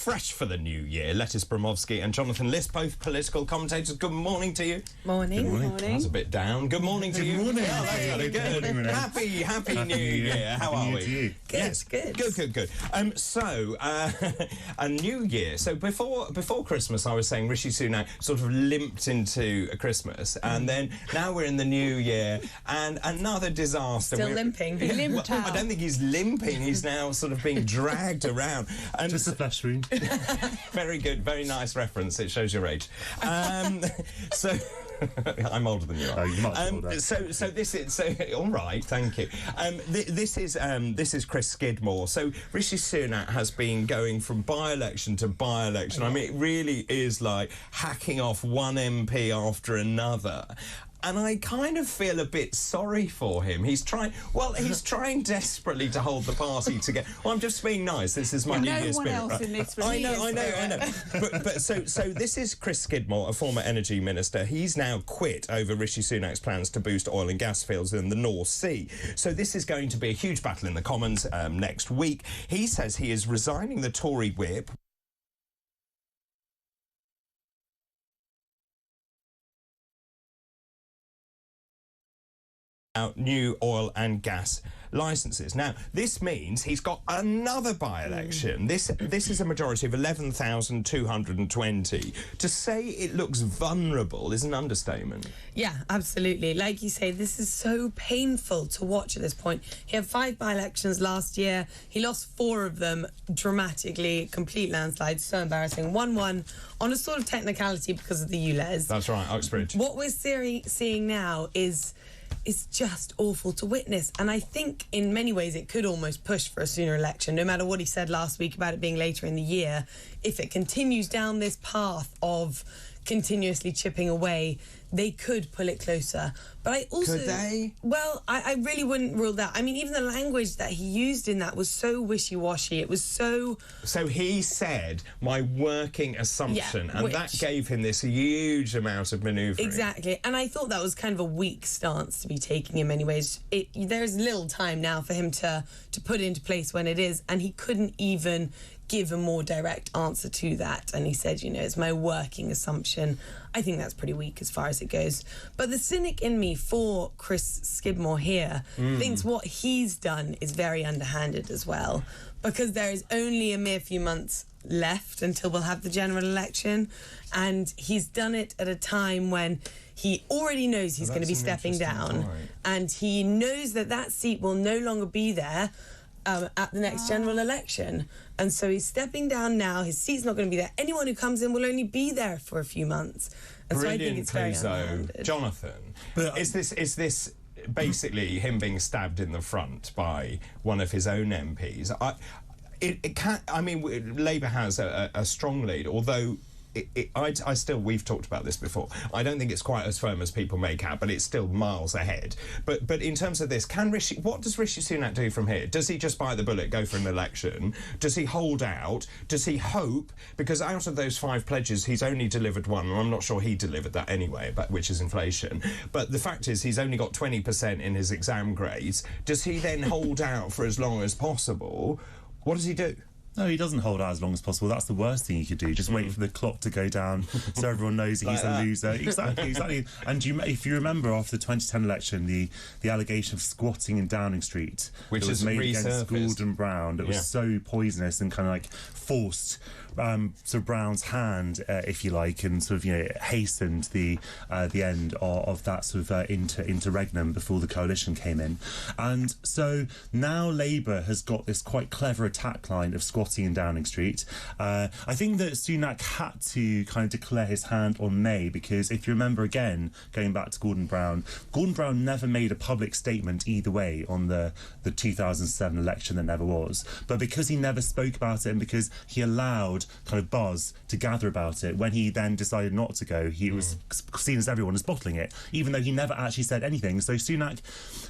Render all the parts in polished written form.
Fresh for the new year, Lettice Bromovsky and Jonathan List, both political commentators. Good morning to you. Morning. Good morning. That's a bit down. Good morning to you. Good morning. Oh, that's very good. Happy New Year. How are we? To you. Good, Yes, good. Good. A new year. So before Christmas, I was saying Rishi Sunak sort of limped into Christmas, and then now we're in the new year, and another disaster. Still limping. He limped out. I don't think he's limping. He's now sort of being dragged around. And Just a flesh wound. very good, very nice reference. It shows your age. So I'm older than you are. Oh, you're much older. So this is all right. Thank you. This is Chris Skidmore. So Rishi Sunak has been going from by-election to by-election. I mean, it really is like hacking off one MP after another. And I kind of feel a bit sorry for him. He's trying desperately to hold the party together. Well, I'm just being nice. This is my New Year's spirit. No one else in this room. I know. But so this is Chris Skidmore, a former energy minister. He's now quit over Rishi Sunak's plans to boost oil and gas fields in the North Sea. So this is going to be a huge battle in the Commons next week. He says he is resigning the Tory whip. Out new oil and gas licences. Now, this means he's got another by-election. This is a majority of 11,220. To say it looks vulnerable is an understatement. Yeah, absolutely. Like you say, this is so painful to watch at this point. He had 5 by-elections last year. He lost 4 of them dramatically, complete landslides, so embarrassing. 1-1 on a sort of technicality because of the ULEZ. That's right, Uxbridge. What we're seeing now is just awful to witness, and I think in many ways it could almost push for a sooner election, no matter what he said last week about it being later in the year. If it continues down this path of continuously chipping away, they could pull it closer. But I also... Could they? Well, I really wouldn't rule that. I mean, even the language that he used in that was so wishy-washy. It was so... So he said, my working assumption, and that gave him this huge amount of manoeuvring. Exactly. And I thought that was kind of a weak stance to be taking in many ways. There's little time now for him to put into place when it is, and he couldn't even give a more direct answer to that. And he said, you know, it's my working assumption. I think that's pretty weak as far as it goes. But the cynic in me for Chris Skidmore here thinks what he's done is very underhanded as well, because there is only a mere few months left until we'll have the general election, and he's done it at a time when he already knows he's going to be stepping down, and he knows that seat will no longer be there at the next general election. And so he's stepping down now. His seat's not going to be there. Anyone who comes in will only be there for a few months. And so I think it's very underhanded. Jonathan, but is this basically him being stabbed in the front by one of his own MPs? It can't. I mean, Labour has a strong lead, although I still, we've talked about this before, I don't think it's quite as firm as people make out, but it's still miles ahead. But in terms of this, what does Rishi Sunak do from here? Does he just bite the bullet, go for an election? Does he hold out? Does he hope? Because out of those 5 pledges, he's only delivered one, and I'm not sure he delivered that anyway, which is inflation. But the fact is, he's only got 20% in his exam grades. Does he then hold out for as long as possible? What does he do? No, he doesn't hold out as long as possible. That's the worst thing he could do. Just wait for the clock to go down so everyone knows that he's a loser. Exactly. And if you remember, after the 2010 election, the allegation of squatting in Downing Street, which was made against Gordon Brown, that was so poisonous and kind of like forced sort of Brown's hand, if you like, and sort of, you know, hastened the end of that sort of interregnum before the coalition came in. And so now Labour has got this quite clever attack line of squatting in Downing Street. I think that Sunak had to kind of declare his hand on May, because if you remember, again, going back to Gordon Brown never made a public statement either way on the 2007 election. There never was. But because he never spoke about it, and because he allowed kind of buzz to gather about it, when he then decided not to go, he was seen as everyone as bottling it, even though he never actually said anything. So Sunak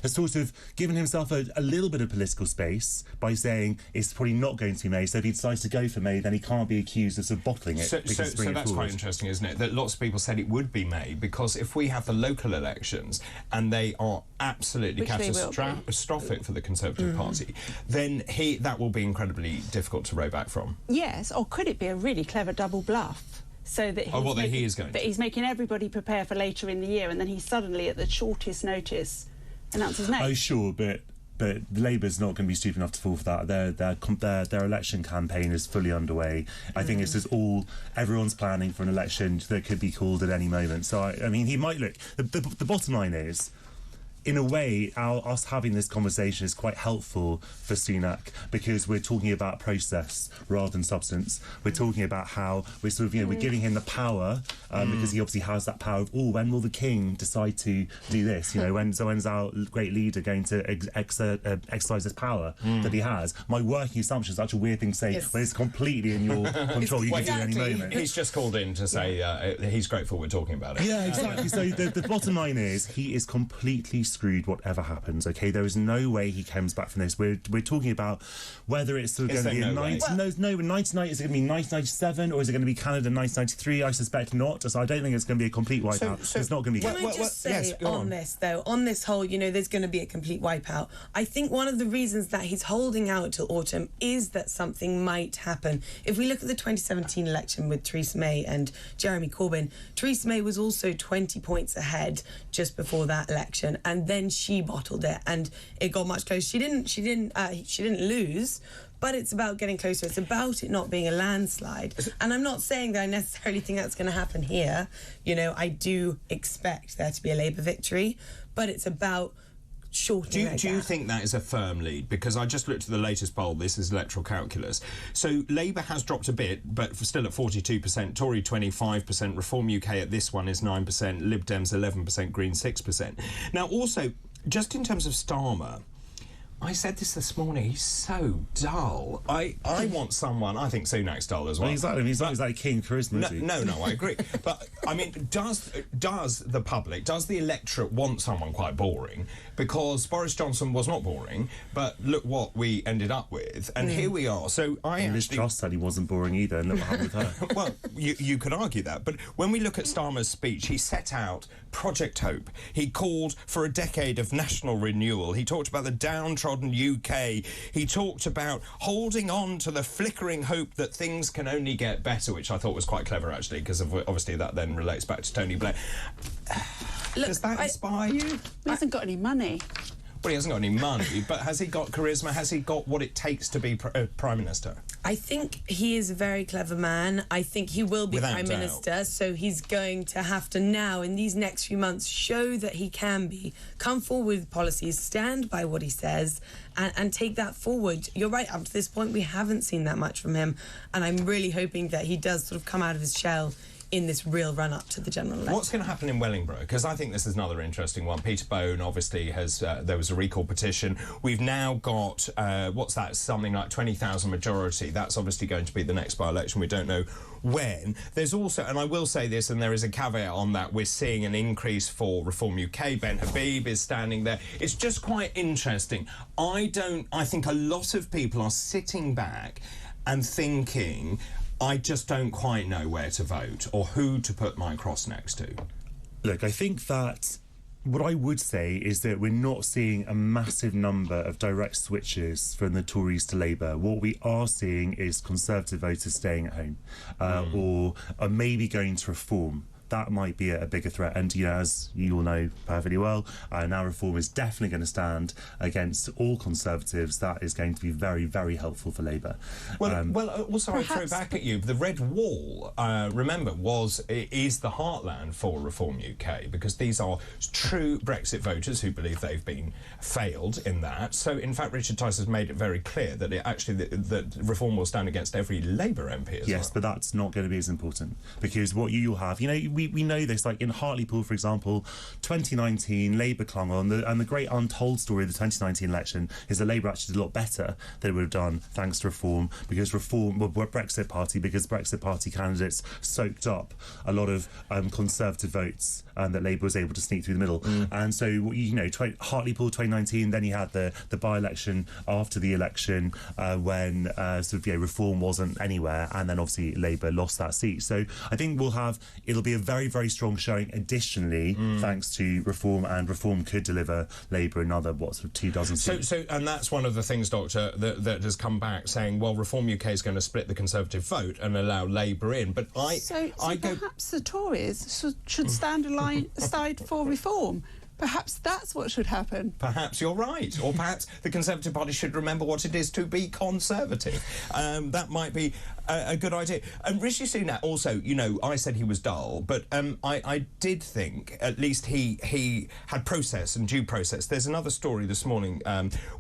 has sort of given himself a little bit of political space by saying it's probably not going to be May. So if he decides to go for May, then he can't be accused of sort of bottling it. So that's quite interesting, isn't it? That lots of people said it would be May, because if we have the local elections and they are absolutely catastrophic for the Conservative Party, then that will be incredibly difficult to row back from. Yes, or could could it be a really clever double bluff? So that he's making everybody prepare for later in the year, and then he suddenly, at the shortest notice, announces no. Oh, sure, but Labour's not going to be stupid enough to fall for that. Their election campaign is fully underway. I think it's just everyone's planning for an election that could be called at any moment. So I mean, he might look. The bottom line is, in a way, us having this conversation is quite helpful for Sunak, because we're talking about process rather than substance. We're talking about how we're sort of, we're giving him the power, because he obviously has that power of, when will the king decide to do this? When's our great leader going to exercise this power that he has? My working assumption is such a weird thing to say, when it's completely in your control. You can do it at any moment. He's just called in to say he's grateful we're talking about it. Yeah, exactly. So the bottom line is, he is completely screwed whatever happens. Okay, there is no way he comes back from this. We're talking about whether it's sort of going to be in 1990, is it going to be 1997, or is it going to be Canada 1993? I suspect not. So I don't think it's going to be a complete wipeout. So it's not going to be. Can I just say on this though, on this whole, there's going to be a complete wipeout. I think one of the reasons that he's holding out till autumn is that something might happen. If we look at the 2017 election with Theresa May and Jeremy Corbyn, Theresa May was also 20 points ahead just before that election, and then she bottled it, and it got much closer. She didn't lose, but it's about getting closer. It's about it not being a landslide. And I'm not saying that I necessarily think that's going to happen here. I do expect there to be a Labour victory, but it's about shortening. Do you think that is a firm lead? Because I just looked at the latest poll. This is electoral calculus. So Labour has dropped a bit, but still at 42%. Tory 25%. Reform UK at this one is 9%. Lib Dems 11%. Green 6%. Now, also, just in terms of Starmer, I said this morning, he's so dull. I want someone, I think Sunak's dull as well. Exactly, he's like King Charisma. No, I agree. But, I mean, does the public, does the electorate want someone quite boring? Because Boris Johnson was not boring, but look what we ended up with, and here we are. So Liz Truss said he wasn't boring either, and look what happened with her. Well, you could argue that, but when we look at Starmer's speech, he set out Project Hope. He called for a decade of national renewal. He talked about the downtrodden UK. He talked about holding on to the flickering hope that things can only get better, which I thought was quite clever, actually, because obviously that then relates back to Tony Blair. Does that inspire you? He hasn't got any money. Well, he hasn't got any money, but has he got charisma? Has he got what it takes to be Prime Minister? I think he is a very clever man. I think he will be Prime Minister, so he's going to have to now, in these next few months, show that he can be. Come forward with policies, stand by what he says, and take that forward. You're right, up to this point, we haven't seen that much from him, and I'm really hoping that he does sort of come out of his shell in this real run-up to the general election. What's going to happen in Wellingborough? Because I think this is another interesting one. Peter Bone obviously has... there was a recall petition. We've now got, something like 20,000 majority. That's obviously going to be the next by-election. We don't know when. There's also, and I will say this, and there is a caveat on that, we're seeing an increase for Reform UK. Ben Habib is standing there. It's just quite interesting. I think a lot of people are sitting back and thinking, I just don't quite know where to vote or who to put my cross next to. Look, I think that what I would say is that we're not seeing a massive number of direct switches from the Tories to Labour. What we are seeing is Conservative voters staying at home or maybe going to Reform. That might be a bigger threat. And, as you all know perfectly well, now Reform is definitely going to stand against all Conservatives. That is going to be very, very helpful for Labour. Also, I throw back at you, the Red Wall, remember, is the heartland for Reform UK, because these are true Brexit voters who believe they've been failed in that. So, in fact, Richard Tice has made it very clear that that Reform will stand against every Labour MP as well. Yes, but that's not going to be as important, because what you'll have, we know this, like in Hartlepool, for example, 2019, Labour clung on, and the great untold story of the 2019 election is that Labour actually did a lot better than it would have done thanks to Reform, because Brexit Party candidates soaked up a lot of Conservative votes that Labour was able to sneak through the middle. And so, Hartlepool 2019, then you had the by-election after the election when Reform wasn't anywhere, and then obviously Labour lost that seat. So I think it'll be a very, very strong showing additionally, thanks to reform, and reform could deliver Labour another, sort of 2 dozen seats. So, and that's one of the things, Doctor, that has come back saying, well, Reform UK is going to split the Conservative vote and allow Labour in. But perhaps the Tories should stand aside for reform. Perhaps that's what should happen. Perhaps you're right. Or perhaps the Conservative Party should remember what it is to be conservative. That might be a good idea. And Rishi Sunak also, you know, I said he was dull, but I did think at least he had process and due process. There's another story this morning,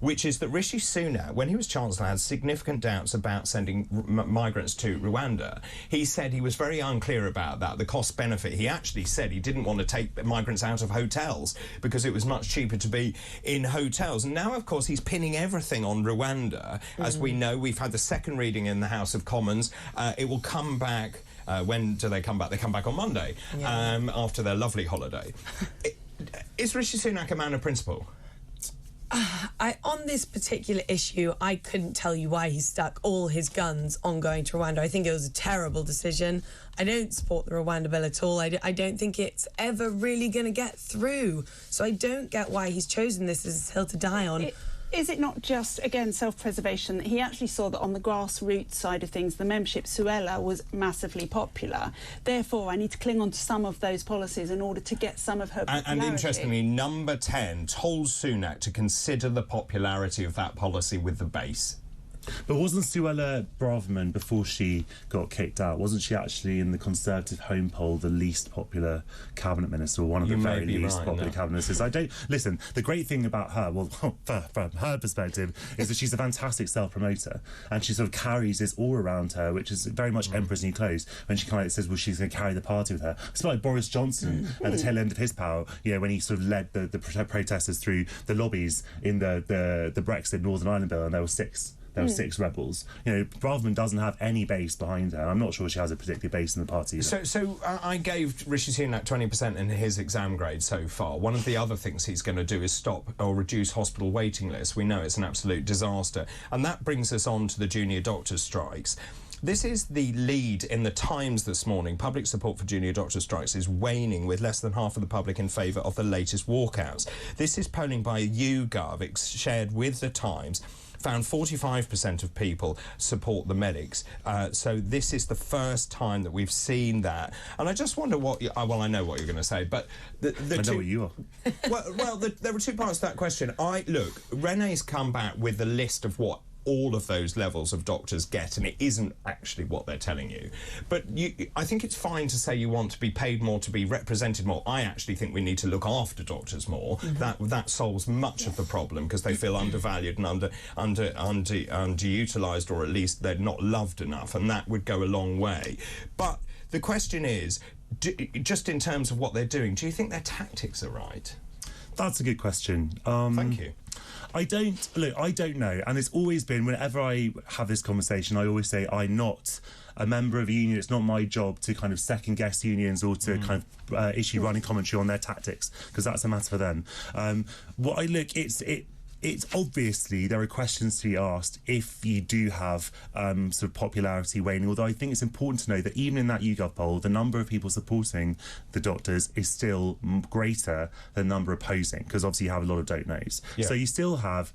which is that Rishi Sunak, when he was Chancellor, had significant doubts about sending migrants to Rwanda. He said he was very unclear about that, the cost-benefit. He actually said he didn't want to take migrants out of hotels because it was much cheaper to be in hotels. And now, of course, he's pinning everything on Rwanda. As we know, we've had the second reading in the House of Commons. It will come back... when do they come back? They come back on Monday, after their lovely holiday. Is Rishi Sunak a man of principle? On this particular issue, I couldn't tell you why he stuck all his guns on going to Rwanda. I think it was a terrible decision. I don't support the Rwanda bill at all. I don't think it's ever really going to get through. So I don't get why he's chosen this as his hill to die on. Is it not just, again, self-preservation? He actually saw that on the grassroots side of things, the membership Suella was massively popular. Therefore, I need to cling on to some of those policies in order to get some of her popularity. And interestingly, number 10 told Sunak to consider the popularity of that policy with the base. But wasn't Suella Braverman, before she got kicked out, wasn't she actually in the Conservative home poll the least popular cabinet minister, or one of the very least popular cabinet ministers? Listen, the great thing about her, well, from her perspective, is that she's a fantastic self-promoter, and she sort of carries this all around her, which is very much Emperor's New Clothes, when she kind of says, well, she's going to carry the party with her. It's like Boris Johnson at the tail end of his power, you know, when he sort of led the protesters through the lobbies in the Brexit Northern Ireland bill, and there were 6. There were 6 rebels. You know, Braverman doesn't have any base behind her. I'm not sure she has a particular base in the party either. So I gave Rishi Sunak 20% in his exam grade so far. One of the other things he's going to do is stop or reduce hospital waiting lists. We know it's an absolute disaster. And that brings us on to the junior doctors' strikes. This is the lead in the Times this morning. Public support for junior doctor strikes is waning, with less than half of the public in favour of the latest walkouts. This is polling by YouGov, shared with the Times. Found 45% of people support the medics. So this is the first time that we've seen that. And I just wonder what... well, I know what you're going to say, but... I know what you are. There were 2 parts to that question. Look, Renee's come back with a list of what all of those levels of doctors get, and it isn't actually what they're telling you. But I think it's fine to say you want to be paid more, to be represented more. I actually think we need to look after doctors more. That solves much of the problem, because they feel undervalued and underutilised, or at least they're not loved enough, and that would go a long way. But the question is, just in terms of what they're doing, do you think their tactics are right? That's a good question. Thank you. I don't know, and it's always been, whenever I have this conversation, I always say I'm not a member of a union. It's not my job to kind of second guess unions or to kind of issue running commentary on their tactics, because that's a matter for them. It's obviously there are questions to be asked if you do have sort of popularity waning, although I think it's important to know that even in that YouGov poll, the number of people supporting the doctors is still greater than the number opposing, because obviously you have a lot of don't knows. Yeah. So you still have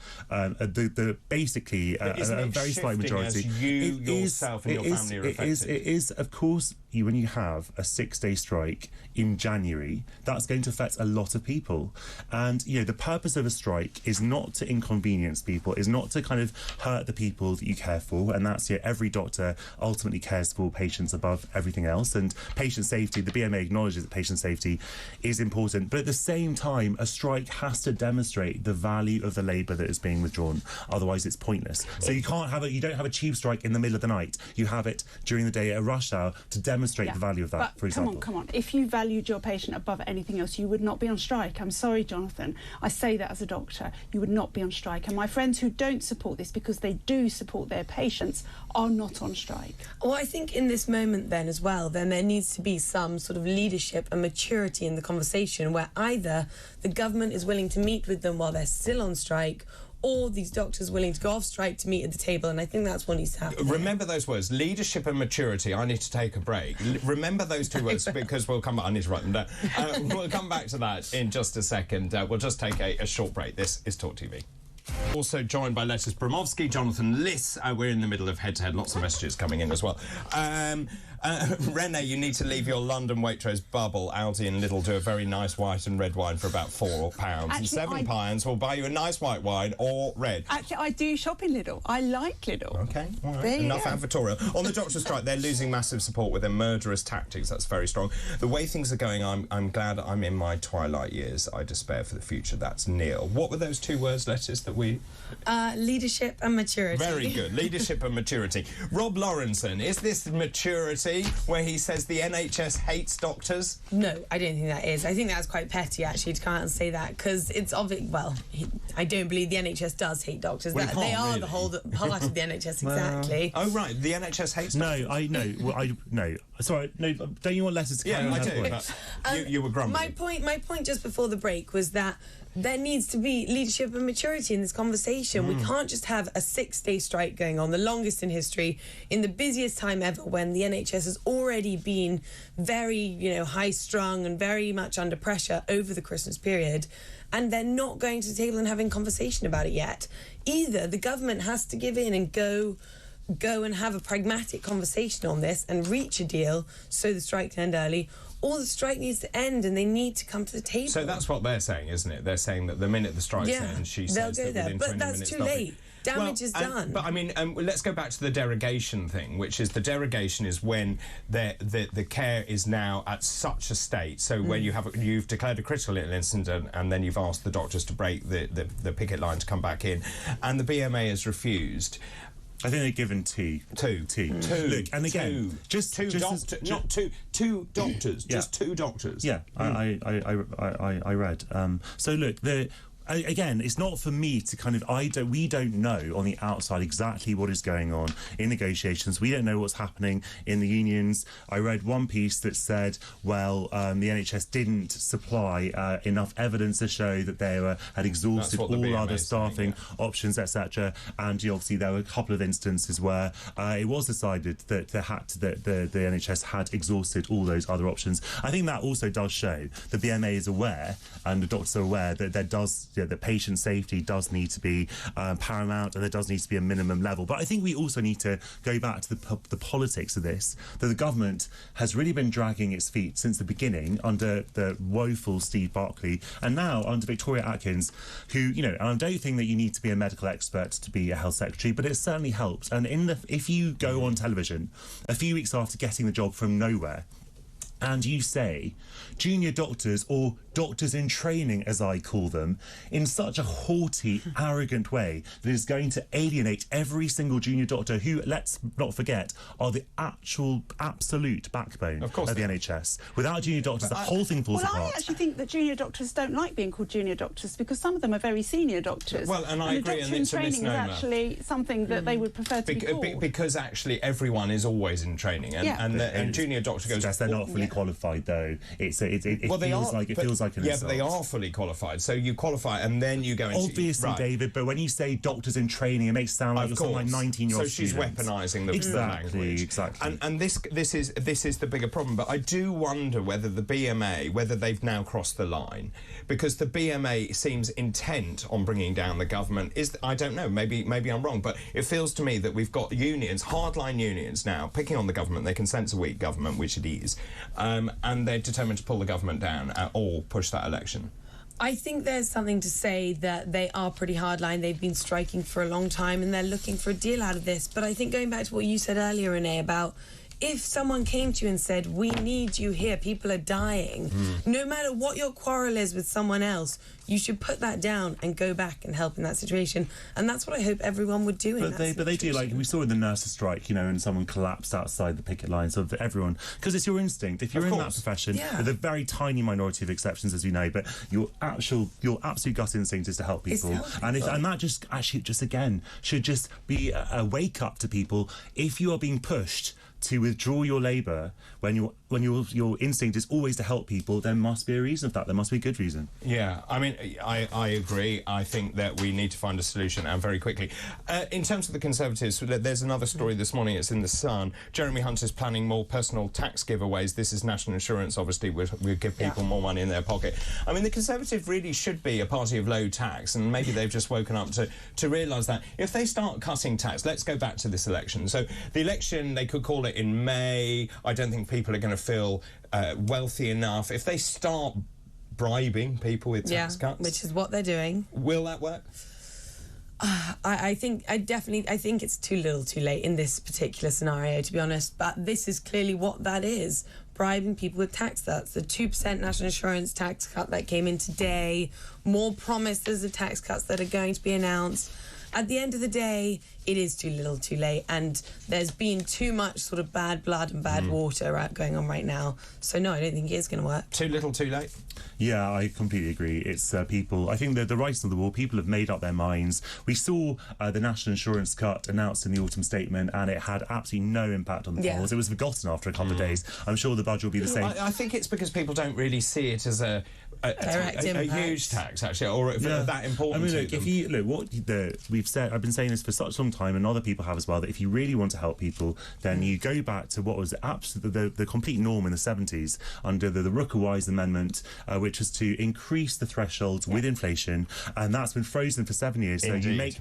basically a very slight majority. As you yourself and your family are affected. It is, of course, when you have a 6-day strike in January, that's going to affect a lot of people. And, you know, the purpose of a strike is not to inconvenience people, is not to kind of hurt the people that you care for, and that's, you know, every doctor ultimately cares for patients above everything else, and patient safety, the BMA acknowledges that patient safety is important, but at the same time a strike has to demonstrate the value of the labour that is being withdrawn, otherwise it's pointless. So you don't have a tube strike in the middle of the night, you have it during the day at a rush hour to demonstrate the value of that. But for example, come on, if you valued your patient above anything else, you would not be on strike. I'm sorry, Jonathan, I say that as a doctor, you would not be on strike, and my friends who don't support this because they do support their patients are not on strike. Well, I think in this moment then as well, then there needs to be some sort of leadership and maturity in the conversation, where either the government is willing to meet with them while they're still on strike, or these doctors willing to go off strike to meet at the table, and I think that's what needs to happen. Remember those words, leadership and maturity. I need to take a break. Remember those two words, because we'll come back. I need to write them down. We'll come back to that in just a second. We'll just take a short break. This is Talk TV. Also joined by Lettice Bromovsky, Jonathan Liss. We're in the middle of head-to-head. Lots of messages coming in as well. Renee, you need to leave your London Waitrose bubble. Aldi and Lidl do a very nice white and red wine for about £4. Actually, and £7 will buy you a nice white wine or red. Actually, I do shop in Lidl. I like Lidl. OK, all right. There you Enough go. advertorial. On the doctor strike, they're losing massive support with their murderous tactics. That's very strong. The way things are going, I'm glad I'm in my twilight years. I despair for the future. That's Neil. What were those two words, Lettice, that we... Leadership and maturity. Very good. Leadership and maturity. Rob Lawrenson, is this maturity where he says the NHS hates doctors? No, I don't think that is. I think that's quite petty, actually, to come out and say that, because it's obvious. Well, I don't believe the NHS does hate doctors. Well, They are really. the whole part of the NHS, exactly. Oh, right. The NHS hates No, doctors? no. Sorry, no. Don't you want letters to carry Yeah, on I her do. point? But you were grumbling. My point just before the break was that there needs to be leadership and maturity in this conversation. We can't just have a 6-day strike going on, the longest in history, in the busiest time ever, when the NHS has already been very, high-strung and very much under pressure over the Christmas period, and they're not going to the table and having conversation about it yet. Either the government has to give in and go and have a pragmatic conversation on this and reach a deal so the strike can end early, or the strike needs to end and they need to come to the table. So that's what they're saying, isn't it? They're saying that the minute the strike ends, she says they'll go that there. within But 20 that's minutes... too late. Damage is done. But I mean, let's go back to the derogation thing, which is the derogation is when the care is now at such a state. So when you've declared a critical incident and then you've asked the doctors to break the picket line to come back in, and the BMA has refused. I think they're given two. Look, and again, just two doctors, not two doctors, just two doctors. Yeah, I read. So look, again, it's not for me to kind of... we don't know on the outside exactly what is going on in negotiations. We don't know what's happening in the unions. I read one piece that said, well, the NHS didn't supply enough evidence to show that they had exhausted all other staffing options, etc. And obviously there were a couple of instances where it was decided that the NHS had exhausted all those other options. I think that also does show that the BMA is aware, and the doctors are aware, that that patient safety does need to be paramount, and there does need to be a minimum level. But I think we also need to go back to the politics of this, that the government has really been dragging its feet since the beginning under the woeful Steve Barclay, and now under Victoria Atkins, who, and I don't think that you need to be a medical expert to be a health secretary, but it certainly helps. And if you go on television a few weeks after getting the job from nowhere, and you say junior doctors, or doctors in training, as I call them, in such a haughty, arrogant way that is going to alienate every single junior doctor who, let's not forget, are the absolute backbone of the NHS. Without junior doctors, the whole thing falls apart. I actually think that junior doctors don't like being called junior doctors, because some of them are very senior doctors. Well, and I agree, and it's a training misnomer. is actually something that they would prefer to be called. Because actually everyone is always in training, and junior doctor goes... They're not fully qualified, though. It feels like an Yeah, insult. but they are fully qualified. So you qualify and then you go into... Obviously, right. David, but when you say doctors in training, it makes it sound like you're something like 19-year-old So she's weaponising the language. Exactly. And this is the bigger problem. But I do wonder whether the BMA, whether they've now crossed the line, because the BMA seems intent on bringing down the government. I don't know, maybe I'm wrong, but it feels to me that we've got unions, hardline unions now, picking on the government. They can sense a weak government, which it is, and they're determined to pull the government down or push that election. I think there's something to say that they are pretty hardline. They've been striking for a long time and they're looking for a deal out of this. But I think going back to what you said earlier, Renee, about if someone came to you and said, we need you here, people are dying, no matter what your quarrel is with someone else, you should put that down and go back and help in that situation. And that's what I hope everyone would do But they do, like we saw in the nurses' strike, and someone collapsed outside the picket line. So everyone, because it's your instinct. If you're in that profession, with a very tiny minority of exceptions, as we know, but your absolute gut instinct is to help people. And that just again should just be a wake up to people. If you are being pushed to withdraw your Labour when your instinct is always to help people, there must be a reason for that. There must be a good reason. Yeah, I mean, I agree. I think that we need to find a solution, and very quickly. In terms of the Conservatives, there's another story this morning. It's in The Sun. Jeremy Hunt is planning more personal tax giveaways. This is national insurance, obviously, will give people more money in their pocket. I mean, the Conservatives really should be a party of low tax, and maybe they've just woken up to realise that if they start cutting tax, let's go back to this election. So the election, they could call it in May. I don't think people are going to feel wealthy enough. If they start bribing people with tax cuts, which is what they're doing, will that work? I think it's too little too late in this particular scenario, to be honest, but this is clearly what that is, bribing people with tax cuts. The 2% national insurance tax cut that came in today, more promises of tax cuts that are going to be announced. At the end of the day, it is too little too late, and there's been too much sort of bad blood and bad water going on right now. So no, I don't think it is going to work. Too little too late? Yeah, I completely agree. It's people, I think the writing on the wall, people have made up their minds. We saw the national insurance cut announced in the autumn statement, and it had absolutely no impact on the polls. It was forgotten after a couple of days. I'm sure the budget will be the same. I think it's because people don't really see it as a huge tax, actually, or that important. I mean, look, if you look what we've said, I've been saying this for such a long time, and other people have as well, that if you really want to help people, then you go back to what was absolutely the complete norm in the 70s under the Rooker-Wise Amendment, which was to increase the threshold with inflation, and that's been frozen for 7 years. So Indeed. you make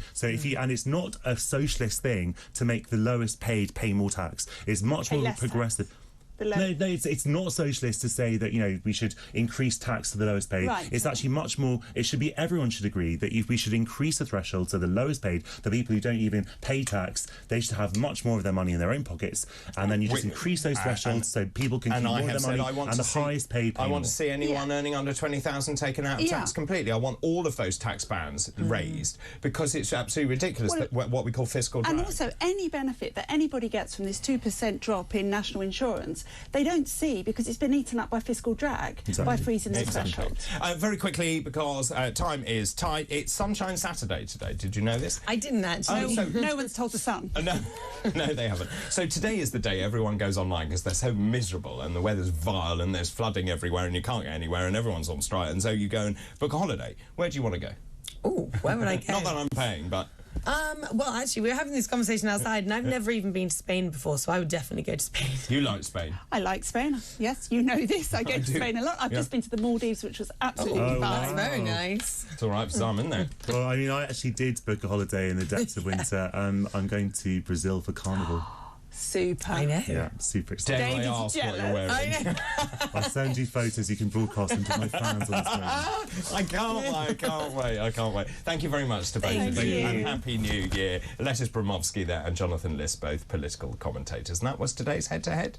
and it's not a socialist thing to make the lowest paid pay more tax. It's much more progressive. No, it's not socialist to say that, you know, we should increase tax to the lowest paid. Right. It's actually much more, it should be, everyone should agree that we should increase the threshold to the lowest paid, the people who don't even pay tax, they should have much more of their money in their own pockets, and then you just increase those thresholds so people can keep more of their money, and the highest paid pay I want more. to see anyone earning under 20,000 taken out of tax completely. I want all of those tax bands raised, because it's absolutely ridiculous that what we call fiscal drag. And also, any benefit that anybody gets from this 2% drop in national insurance, they don't see because it's been eaten up by fiscal drag by freezing the threshold. Very quickly, because time is tight, it's Sunshine Saturday today. Did you know this? I didn't actually. No one's told the Sun. No, they haven't. So today is the day everyone goes online because they're so miserable and the weather's vile and there's flooding everywhere and you can't get anywhere and everyone's on strike, and so you go and book a holiday. Where do you want to go? Oh, where would I go? Not that I'm paying, but... Well, actually, we were having this conversation outside, and I've never even been to Spain before, so I would definitely go to Spain. You like Spain? I like Spain. Yes, you know this. I go to Spain a lot. I've just been to the Maldives, which was absolutely fine. That's very nice. It's all right for some, isn't it? Well, I mean, I actually did book a holiday in the depths of winter. I'm going to Brazil for Carnival. Super. I know. Yeah, super excited. Dare I ask what you're wearing? I know. I'll send you photos you can broadcast them to my fans on Instagram. I can't wait. Thank you very much to both of you. And Happy New Year. Lettice Bromovsky there and Jonathan Liss, both political commentators. And that was today's Head to Head.